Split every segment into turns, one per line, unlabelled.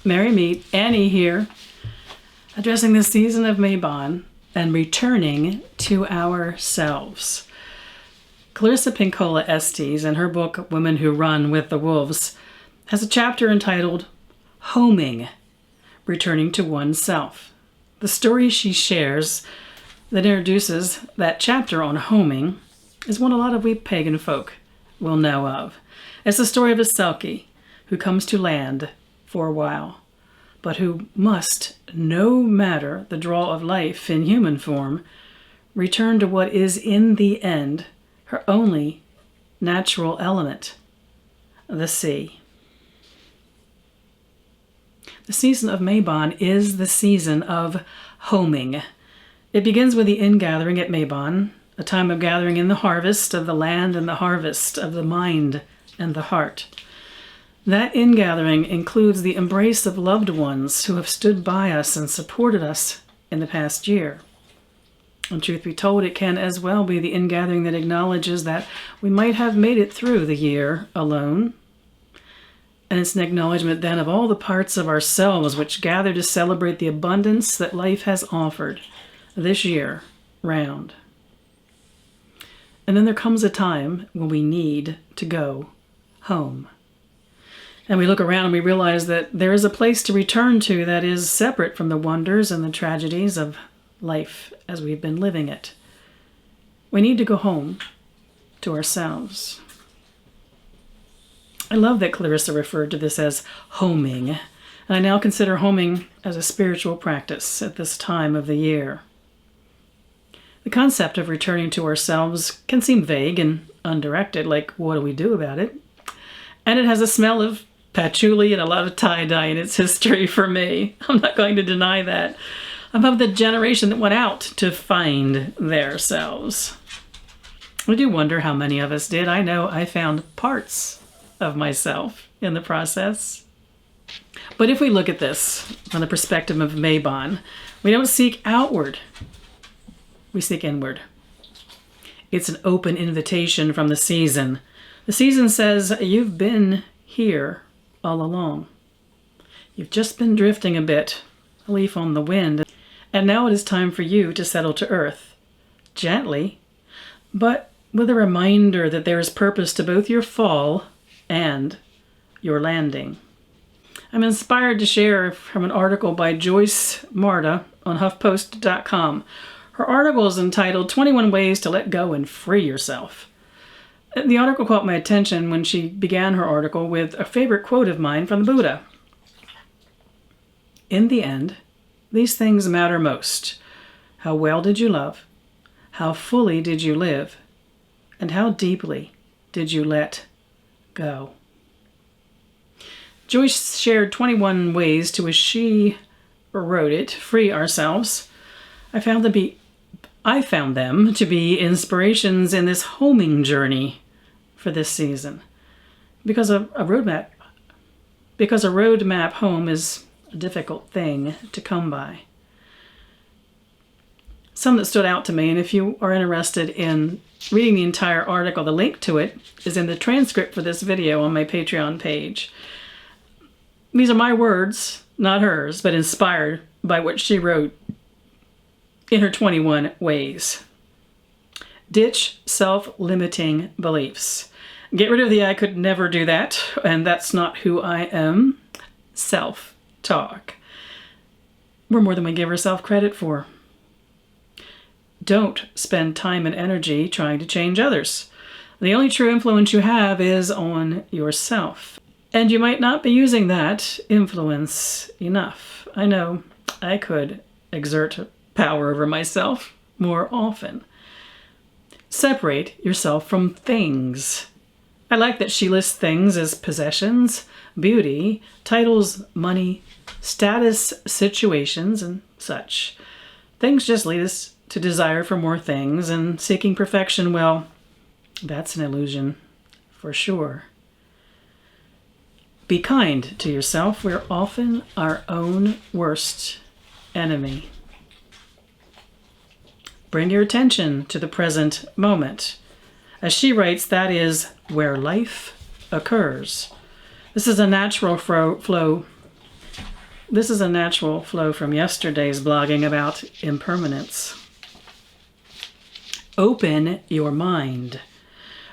Merry Meet, Annie here, addressing the season of Mabon and returning to ourselves. Clarissa Pinkola Estes, in her book Women Who Run with the Wolves, has a chapter entitled Homing, Returning to Oneself. The story she shares that introduces that chapter on homing is one a lot of we pagan folk will know of. It's the story of a Selkie who comes to land for a while, but who must, no matter the draw of life in human form, return to what is in the end her only natural element, the sea. The season of Mabon is the season of homing. It begins with the ingathering at Mabon, a time of gathering in the harvest of the land and the harvest of the mind and the heart. That ingathering includes the embrace of loved ones who have stood by us and supported us in the past year. And truth be told, it can as well be the ingathering that acknowledges that we might have made it through the year alone. And it's an acknowledgement then of all the parts of ourselves which gather to celebrate the abundance that life has offered this year round. And then there comes a time when we need to go home. And we look around and we realize that there is a place to return to that is separate from the wonders and the tragedies of life as we've been living it. We need to go home to ourselves. I love that Clarissa referred to this as homing, and I now consider homing as a spiritual practice at this time of the year. The concept of returning to ourselves can seem vague and undirected, like what do we do about it? And it has a smell of patchouli and a lot of tie-dye in its history for me. I'm not going to deny that. I'm of the generation that went out to find their selves. I do wonder how many of us did. I know I found parts of myself in the process. But if we look at this from the perspective of Mabon, we don't seek outward, we seek inward. It's an open invitation from the season. The season says, you've been here all along. You've just been drifting a bit, a leaf on the wind, and now it is time for you to settle to earth, gently, but with a reminder that there is purpose to both your fall and your landing. I'm inspired to share from an article by Joyce Marta on HuffPost.com. Her article is entitled 21 Ways to Let Go and Free Yourself. The article caught my attention when she began her article with a favorite quote of mine from the Buddha. In the end, these things matter most. How well did you love? How fully did you live? And how deeply did you let go? Joyce shared 21 ways to, as she wrote it, free ourselves. I found them to be inspirations in this homing journey for this season. Because a roadmap home is a difficult thing to come by. Some that stood out to me, and if you are interested in reading the entire article, the link to it is in the transcript for this video on my Patreon page. These are my words, not hers, but inspired by what she wrote in her 21 ways. Ditch self-limiting beliefs. Get rid of the I could never do that, and that's not who I am. Self-talk. We're more than we give ourselves credit for. Don't spend time and energy trying to change others. The only true influence you have is on yourself. And you might not be using that influence enough. I know I could exert power over myself more often. Separate yourself from things. I like that she lists things as possessions, beauty, titles, money, status, situations, and such. Things just lead us to desire for more things, and seeking perfection, well, that's an illusion for sure. Be kind to yourself. We're often our own worst enemy. Bring your attention to the present moment. As she writes, that is where life occurs. This is a natural flow This is a natural flow from yesterday's blogging about impermanence. Open your mind.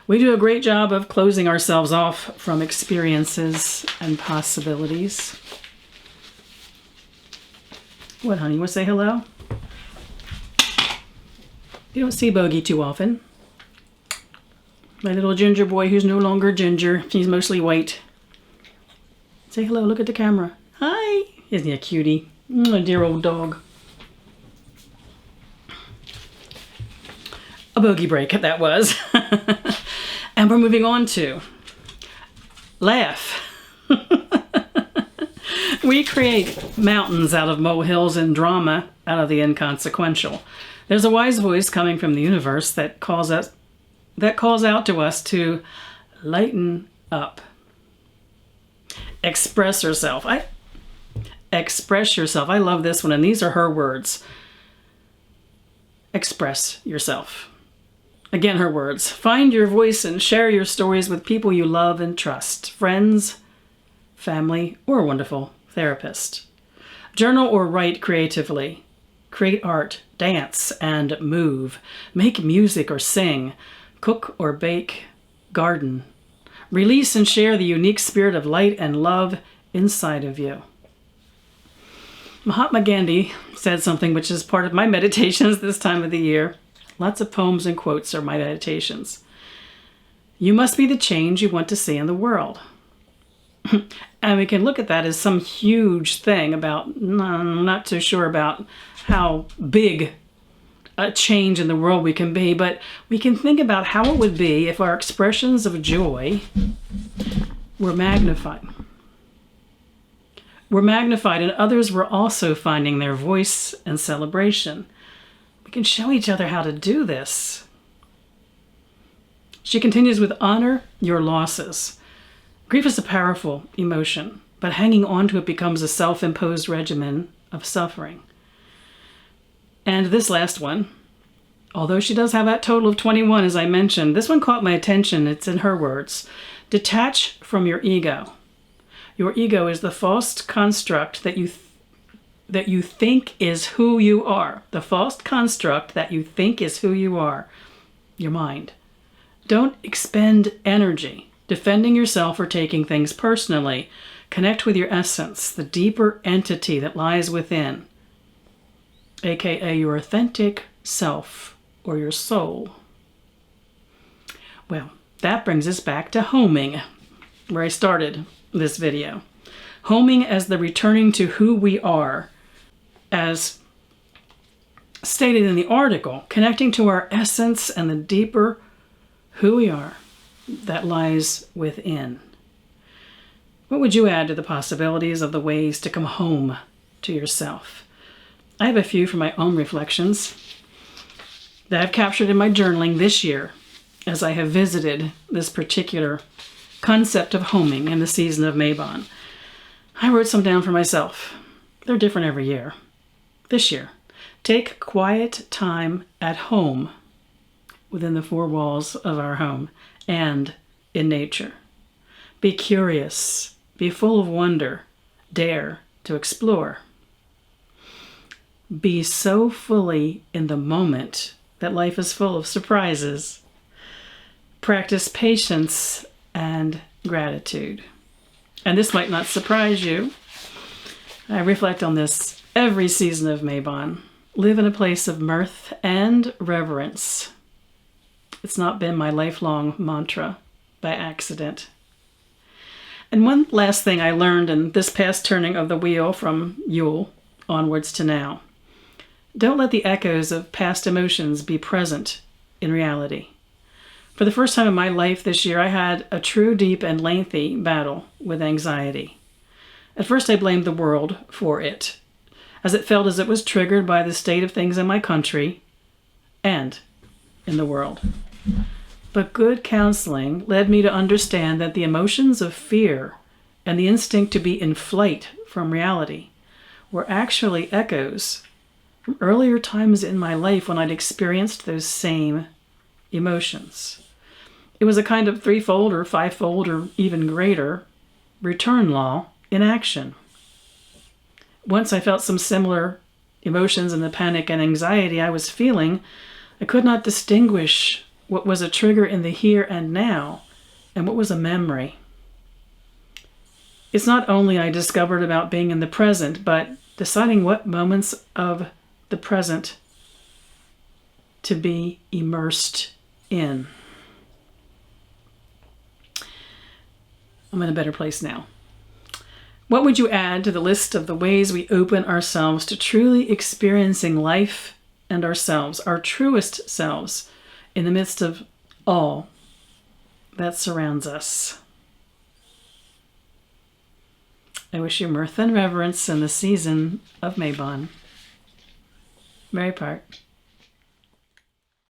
We do a great job of closing ourselves off from experiences and possibilities. What, honey? You want to say hello? You don't see Bogey too often. My little ginger boy who's no longer ginger. He's mostly white. Say hello. Look at the camera. Hi. Isn't he a cutie? A dear old dog. A bogey break, that was. And we're moving on to laugh. We create mountains out of molehills and drama out of the inconsequential. There's a wise voice coming from the universe that calls out to us to lighten up. Express yourself. Express yourself. I love this one, and these are her words. Express yourself. Again, her words. Find your voice and share your stories with people you love and trust. Friends, family, or a wonderful therapist. Journal or write creatively. Create art, dance, and move. Make music or sing. Cook or bake. Garden. Release and share the unique spirit of light and love inside of you. Mahatma Gandhi said something which is part of my meditations this time of the year. Lots of poems and quotes are my meditations. You must be the change you want to see in the world. And we can look at that as some huge thing about, I'm not too sure about how big a change in the world we can be, but we can think about how it would be if our expressions of joy were magnified. Were magnified and others were also finding their voice and celebration. We can show each other how to do this. She continues with, honor your losses. Grief is a powerful emotion, but hanging on to it becomes a self-imposed regimen of suffering. And this last one, although she does have that total of 21, as I mentioned, this one caught my attention. It's in her words. Detach from your ego. Your ego is the false construct that you think is who you are. The false construct that you think is who you are. Your mind. Don't expend energy defending yourself or taking things personally. Connect with your essence, the deeper entity that lies within, aka your authentic self or your soul. Well, that brings us back to homing, where I started this video. Homing as the returning to who we are, as stated in the article, connecting to our essence and the deeper who we are that lies within. What would you add to the possibilities of the ways to come home to yourself? I have a few from my own reflections that I've captured in my journaling this year as I have visited this particular concept of homing in the season of Mabon. I wrote some down for myself. They're different every year. This year, take quiet time at home within the four walls of our home and in nature. Be curious. Be full of wonder. Dare to explore. Be so fully in the moment that life is full of surprises. Practice patience and gratitude. And this might not surprise you. I reflect on this every season of Mabon. Live in a place of mirth and reverence. It's not been my lifelong mantra by accident. And one last thing I learned in this past turning of the wheel from Yule onwards to now. Don't let the echoes of past emotions be present in reality. For the first time in my life this year, I had a true, deep, and lengthy battle with anxiety. At first, I blamed the world for it, as it felt as it was triggered by the state of things in my country and in the world. But good counseling led me to understand that the emotions of fear and the instinct to be in flight from reality were actually echoes from earlier times in my life when I'd experienced those same emotions. It was a kind of threefold or fivefold or even greater return law in action. once I felt some similar emotions in the panic and anxiety I was feeling, I could not distinguish what was a trigger in the here and now and what was a memory. It's not only I discovered about being in the present, but deciding what moments of the present to be immersed in. I'm in a better place now. What would you add to the list of the ways we open ourselves to truly experiencing life and ourselves, our truest selves, in the midst of all that surrounds us? I wish you mirth and reverence in the season of Mabon. Mary Part.